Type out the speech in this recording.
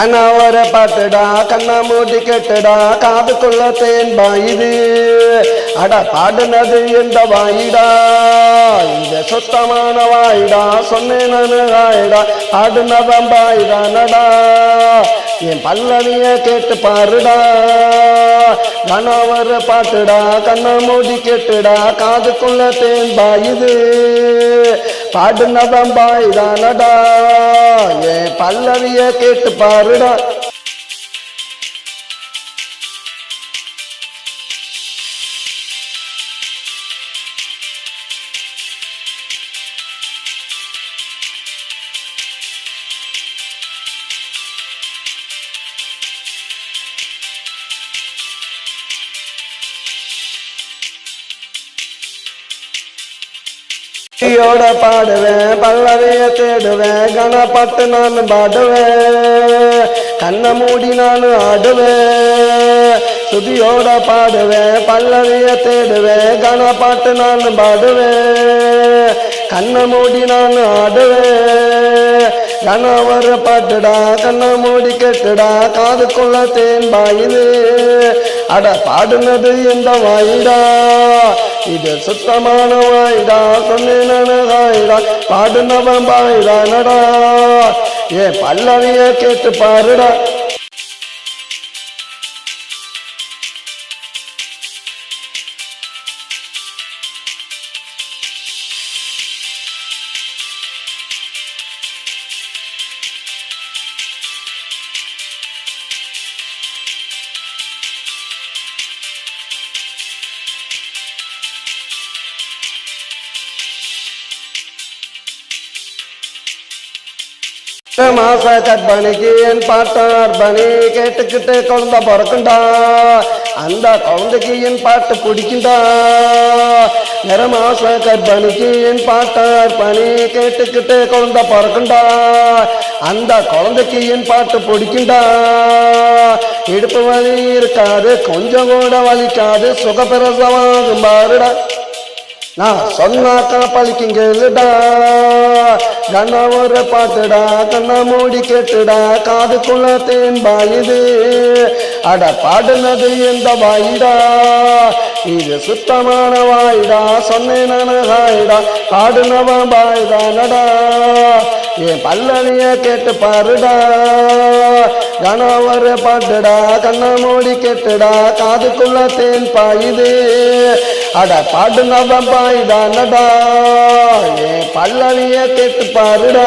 அண்ணாவர பாட்டுடா கண்ணா மூடி கேட்டுடா காதுக்குள்ள தேன் பாயுது அட பாடுனது எந்த வாயிடா இந்த சுத்தமான வாயிடா சொன்னேன் ஆயிடா பாடுனதம் பாயிடானடா என் பல்லவிய கேட்டு பாருடா கணவர பாட்டுடா கண்ணா மூடி கேட்டுடா காதுக்குள்ள தேன் பாயுது பாடுனதம் பாயிடானடா என் பல்லவிய கேட்டு பாருடா. ோட பாடுவேன் பல்லவிய தேடுவேன் கணப்பட்டு நான் பாடுவேன் கண்ணை மூடி நான் ஆடுவேன் சுதியோட பாடுவேன் பல்லவிய தேடுவேன் கணப்பட்டு நான் பாடுவேன் கண்ணை மூடி நான் ஆடுவேன் கணவர பாட்டுடா கண்ணை மூடி கேட்டுடா காதுக்குள்ள தேன் பாயுது அட பாடுனது எந்த வாயிடா இது சுத்தமான வாயிடா சொன்னேனாயிடா பாடுனவன் பாயிடானடா ஏன் பல்லவிய கேட்டு பாருடா. மாச கற்பனைக்கு என் பாட்டார் பணி கேட்டுக்கிட்டு குழந்தை பிறக்குண்டா அந்த குழந்தைக்கு என் பாட்டு பிடிக்குண்டா மாச கற்பனைக்கு என் பாட்டார் பணி கேட்டுக்கிட்டு குழந்தை பிறக்குண்டா அந்த குழந்தைக்கு என் பாட்டு பிடிக்குண்டா இடுப்பு வலி இருக்காது கொஞ்சம் கூட வலிக்காது சுகப்பிரசவாகும் பாருடா நான் சொன்னாக்கா பழிக்குங்கடா கண்ணவர பாட்டுடா கண்ணா மூடி கேட்டுடா காதுக்குள்ள தேன் பாயுது அட பாடுனது எந்த வாயிடா இது சுத்தமான வாயிடா சொன்னேனாயிடா பாடுனவன் பாயுதானடா என் பல்லவிய கேட்டு பாருடா கணவர பாட்டுடா கண்ணா மூடி கேட்டுடா காதுக்குள்ள தேன் பாயுது அட பாடுனவன் பாயுதானடா என் பல்லவிய கேட்டு பாருடா.